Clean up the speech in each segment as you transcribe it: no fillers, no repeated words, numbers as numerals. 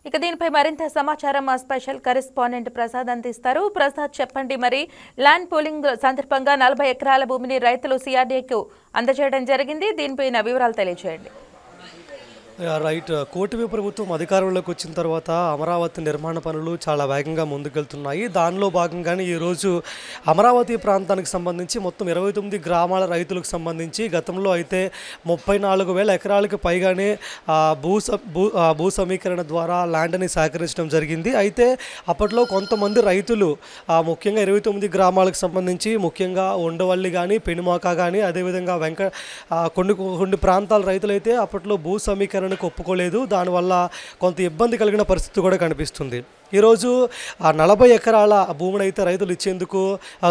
ఇక దీనిపై మరింత సమాచారం మా స్పెషల్ కరెస్పాండెంట్ ప్రసాద్ అందిస్తారు. ప్రసాద్, చెప్పండి, మరి ల్యాండ్ పూలింగ్ సందర్భంగా 40 ఎకరాల భూమిని రైతులు సిఆర్డీఏకు అందజేయడం జరిగింది. దీనిపైన వివరాలు తెలియజేయండి. రైట్. కూటమి ప్రభుత్వం అధికారంలోకి వచ్చిన తర్వాత అమరావతి నిర్మాణ పనులు చాలా వేగంగా ముందుకెళ్తున్నాయి. దానిలో భాగంగానే ఈరోజు అమరావతి ప్రాంతానికి సంబంధించి మొత్తం 29 గ్రామాల రైతులకు సంబంధించి గతంలో అయితే 34,000 ఎకరాలకు పైగానే భూ సమీకరణ ద్వారా ల్యాండ్ని సేకరించడం జరిగింది. అయితే అప్పట్లో కొంతమంది రైతులు ముఖ్యంగా 29 గ్రామాలకు సంబంధించి ముఖ్యంగా ఉండవల్లి కానీ, పెనుమాక కానీ, అదేవిధంగా కొన్ని ప్రాంతాల రైతులైతే అప్పట్లో భూ సమీకరణ ఒప్పుకోలేదు. దానివల్ల కొంత ఇబ్బంది కలిగిన పరిస్థితి కూడా కనిపిస్తుంది. ఈరోజు 40 ఎకరాల భూమిని అయితే రైతులు ఇచ్చేందుకు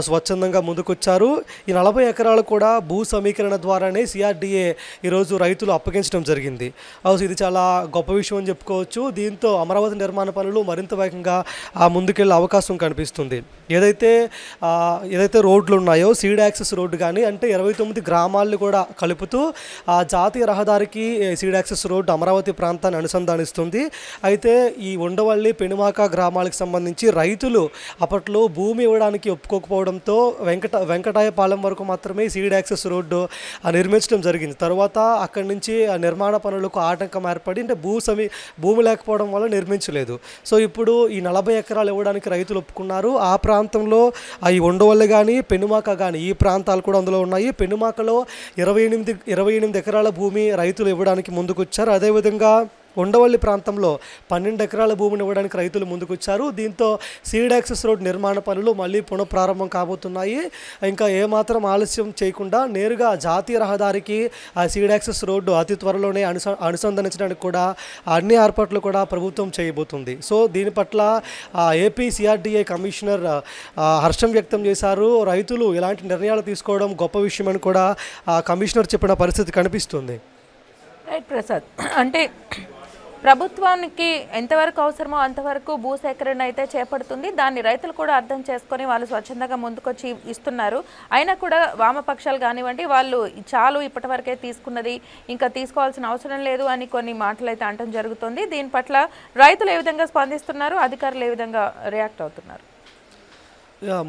స్వచ్ఛందంగా ముందుకొచ్చారు. ఈ 40 ఎకరాలు కూడా భూ సమీకరణ ద్వారానే సిఆర్డీఏ ఈరోజు రైతులు అప్పగించడం జరిగింది. ఇది చాలా గొప్ప విషయం అని చెప్పుకోవచ్చు. దీంతో అమరావతి నిర్మాణ పనులు మరింత వేగంగా ముందుకెళ్లే అవకాశం కనిపిస్తుంది. ఏదైతే రోడ్లు ఉన్నాయో, సీడ్ యాక్సెస్ రోడ్డు కానీ, అంటే 29 గ్రామాలను కూడా కలుపుతూ జాతీయ రహదారికి సీడ్ యాక్సెస్ రోడ్డు అమరావతి ప్రాంతాన్ని అనుసంధానిస్తుంది. అయితే ఈ ఉండవల్లి, పెనుమాక గ్రామాలకు సంబంధించి రైతులు అప్పట్లో భూమి ఇవ్వడానికి ఒప్పుకోకపోవడంతో వెంకటాయపాలెం వరకు మాత్రమే సీడ్ యాక్సెస్ రోడ్డు నిర్మించడం జరిగింది. తర్వాత అక్కడి నుంచి నిర్మాణ పనులకు ఆటంకం ఏర్పడి, అంటే భూమి లేకపోవడం వల్ల నిర్మించలేదు. సో ఇప్పుడు ఈ 40 ఎకరాలు ఇవ్వడానికి రైతులు ఒప్పుకున్నారు. ఆ ప్రాంతంలో ఈ ఉండవల్లి కానీ, పెనుమాక కానీ, ఈ ప్రాంతాలు కూడా అందులో ఉన్నాయి. పెనుమాకలో 28 ఎకరాల భూమి రైతులు ఇవ్వడానికి ముందుకొచ్చారు. అదేవిధంగా ఉండవల్లి ప్రాంతంలో 12 ఎకరాల భూమిని ఇవ్వడానికి రైతులు ముందుకొచ్చారు. దీంతో సీడ్ యాక్సెస్ రోడ్ నిర్మాణ పనులు మళ్ళీ పునఃప్రారంభం కాబోతున్నాయి. ఇంకా ఏమాత్రం ఆలస్యం చేయకుండా నేరుగా జాతీయ రహదారికి ఆ సీడ్ యాక్సెస్ రోడ్డు అతి త్వరలోనే అనుసంధానించడానికి కూడా అన్ని ఏర్పాట్లు కూడా ప్రభుత్వం చేయబోతుంది. సో దీని పట్ల ఏపీ సిఆర్డీఏ కమిషనర్ హర్షం వ్యక్తం చేశారు. రైతులు ఇలాంటి నిర్ణయాలు తీసుకోవడం గొప్ప విషయమని కూడా కమిషనర్ చెప్పిన పరిస్థితి కనిపిస్తుంది. రైట్ ప్రసాద్, అంటే ప్రభుత్వానికి ఎంతవరకు అవసరమో అంతవరకు భూసేకరణ అయితే చేపడుతుంది. దాన్ని రైతులు కూడా అర్థం చేసుకొని వాళ్ళు స్వచ్ఛందంగా ముందుకొచ్చి ఇస్తున్నారు. అయినా కూడా వామపక్షాలు కానివ్వండి, వాళ్ళు చాలు ఇప్పటివరకే తీసుకున్నది, ఇంకా తీసుకోవాల్సిన అవసరం లేదు అని కొన్ని మాటలు అయితే అనడం జరుగుతుంది. దీని పట్ల రైతులు ఏ విధంగా స్పందిస్తున్నారు, అధికారులు ఏ విధంగా రియాక్ట్ అవుతున్నారు?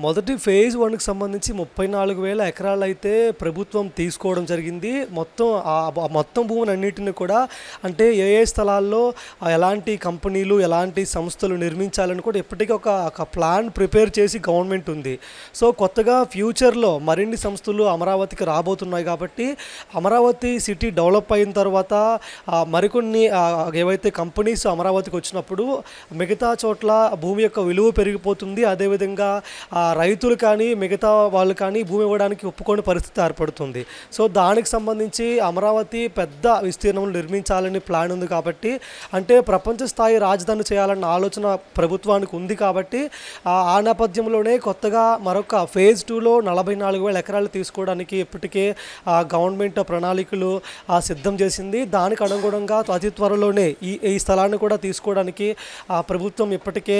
మొదటి ఫేజ్ 1కి సంబంధించి 34,000 ఎకరాలు అయితే ప్రభుత్వం తీసుకోవడం జరిగింది. మొత్తం భూమిని అన్నింటినీ కూడా, అంటే ఏ స్థలాల్లో ఎలాంటి కంపెనీలు, ఎలాంటి సంస్థలు నిర్మించాలని కూడా ఇప్పటికీ ఒక ప్లాన్ ప్రిపేర్ చేసి గవర్నమెంట్ ఉంది. సో కొత్తగా ఫ్యూచర్లో మరిన్ని సంస్థలు అమరావతికి రాబోతున్నాయి కాబట్టి అమరావతి సిటీ డెవలప్ అయిన తర్వాత మరికొన్ని ఏవైతే కంపెనీస్ అమరావతికి వచ్చినప్పుడు మిగతా చోట్ల భూమి యొక్క విలువ పెరిగిపోతుంది. అదేవిధంగా రైతులు కానీ, మిగతా వాళ్ళు కానీ భూమి ఇవ్వడానికి ఒప్పుకోని పరిస్థితి ఏర్పడుతుంది. సో దానికి సంబంధించి అమరావతి పెద్ద విస్తీర్ణంలో నిర్మించాలని ప్లాన్ ఉంది కాబట్టి, అంటే ప్రపంచ స్థాయి రాజధాని చేయాలన్న ఆలోచన ప్రభుత్వానికి ఉంది కాబట్టి ఆ నేపథ్యంలోనే కొత్తగా మరొక ఫేజ్ 2లో 44,000 ఎకరాలు తీసుకోవడానికి ఇప్పటికే గవర్నమెంట్ ప్రణాళికలు సిద్ధం చేసింది. దానికి అనుగుణంగా అతి త్వరలోనే ఈ స్థలాన్ని కూడా తీసుకోవడానికి ప్రభుత్వం ఇప్పటికే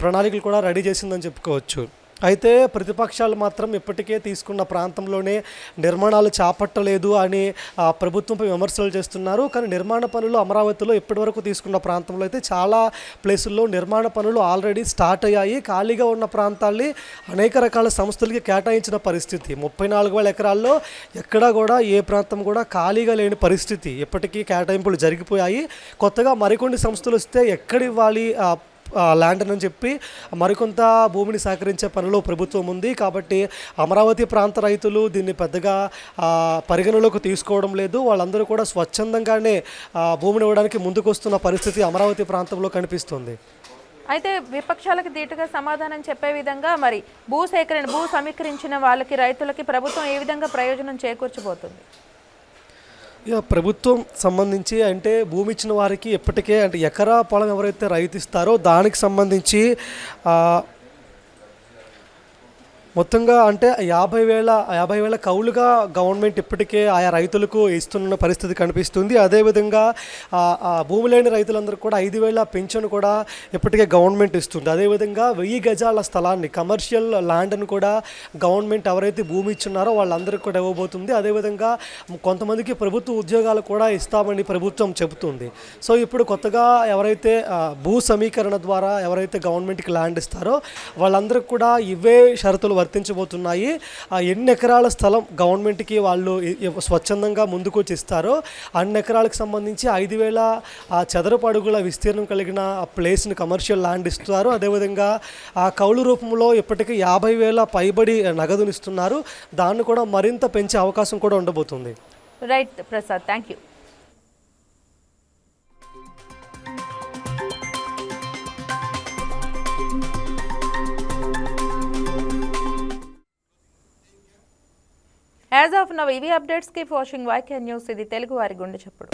ప్రణాళికలు కూడా రెడీ చేసిందని చెప్పుకోవచ్చు. అయితే ప్రతిపక్షాలు మాత్రం ఇప్పటికే తీసుకున్న ప్రాంతంలోనే నిర్మాణాలు చేపట్టలేదు అని ప్రభుత్వంపై విమర్శలు చేస్తున్నారు. కానీ నిర్మాణ పనులు అమరావతిలో ఇప్పటివరకు తీసుకున్న ప్రాంతంలో అయితే చాలా ప్లేసుల్లో నిర్మాణ పనులు ఆల్రెడీ స్టార్ట్ అయ్యాయి. ఖాళీగా ఉన్న ప్రాంతాల్ని అనేక రకాల సంస్థలకి కేటాయించిన పరిస్థితి. 34,000 ఎకరాల్లో ఎక్కడా కూడా ఏ ప్రాంతం కూడా ఖాళీగా లేని పరిస్థితి. ఇప్పటికీ కేటాయింపులు జరిగిపోయాయి. కొత్తగా మరికొన్ని సంస్థలు వస్తే ఎక్కడివ్వాలి ల్యాండ్ అని చెప్పి మరికొంత భూమిని సేకరించే పనిలో ప్రభుత్వం ఉంది. కాబట్టి అమరావతి ప్రాంత రైతులు దీన్ని పెద్దగా పరిగణలోకి తీసుకోవడం లేదు. వాళ్ళందరూ కూడా స్వచ్ఛందంగానే భూమిని ఇవ్వడానికి ముందుకు వస్తున్న పరిస్థితి అమరావతి ప్రాంతంలో కనిపిస్తుంది. అయితే విపక్షాలకు ధీటుగా సమాధానం చెప్పే విధంగా మరి భూ సమీకరించిన వాళ్ళకి, రైతులకి ప్రభుత్వం ఏ విధంగా ప్రయోజనం చేకూర్చబోతుంది? ప్రభుత్వం సంబంధించి అంటే భూమి ఇచ్చిన వారికి ఇప్పటికే, అంటే ఎకరా పొలం ఎవరైతే రైతు ఇస్తారో దానికి సంబంధించి మొత్తంగా అంటే 50,000 కౌలుగా గవర్నమెంట్ ఇప్పటికే ఆయా రైతులకు ఇస్తున్న పరిస్థితి కనిపిస్తుంది. అదేవిధంగా భూమి లేని రైతులందరూ కూడా 5,000 పెన్షన్ కూడా ఇప్పటికే గవర్నమెంట్ ఇస్తుంది. అదేవిధంగా 1000 గజాల స్థలాన్ని కమర్షియల్ ల్యాండ్ను కూడా గవర్నమెంట్ ఎవరైతే భూమి ఇచ్చున్నారో వాళ్ళందరికీ కూడా ఇవ్వబోతుంది. అదేవిధంగా కొంతమందికి ప్రభుత్వ ఉద్యోగాలు కూడా ఇస్తామని ప్రభుత్వం చెబుతుంది. సో ఇప్పుడు కొత్తగా ఎవరైతే భూ సమీకరణ ద్వారా ఎవరైతే గవర్నమెంట్కి ల్యాండ్ ఇస్తారో వాళ్ళందరికీ కూడా ఇవే షరతులు వర్తించబోతున్నాయి. ఎన్ని ఎకరాల స్థలం గవర్నమెంట్కి వాళ్ళు స్వచ్ఛందంగా ముందుకు వచ్చి ఇస్తారో అన్ని ఎకరాలకు సంబంధించి 5,000 చదరపు అడుగుల విస్తీర్ణం కలిగిన ప్లేస్ని కమర్షియల్ ల్యాండ్ ఇస్తారు. అదేవిధంగా ఆ కౌలు రూపంలో ఇప్పటికీ 50,000 పైబడి నగదునిస్తున్నారు. దాన్ని కూడా మరింత పెంచే అవకాశం కూడా ఉండబోతుంది. Right Prasad, thank you. As of now ఇవి updates. Keep watching YK news. ఇది తెలుగు వారి గుండె చప్పుడు.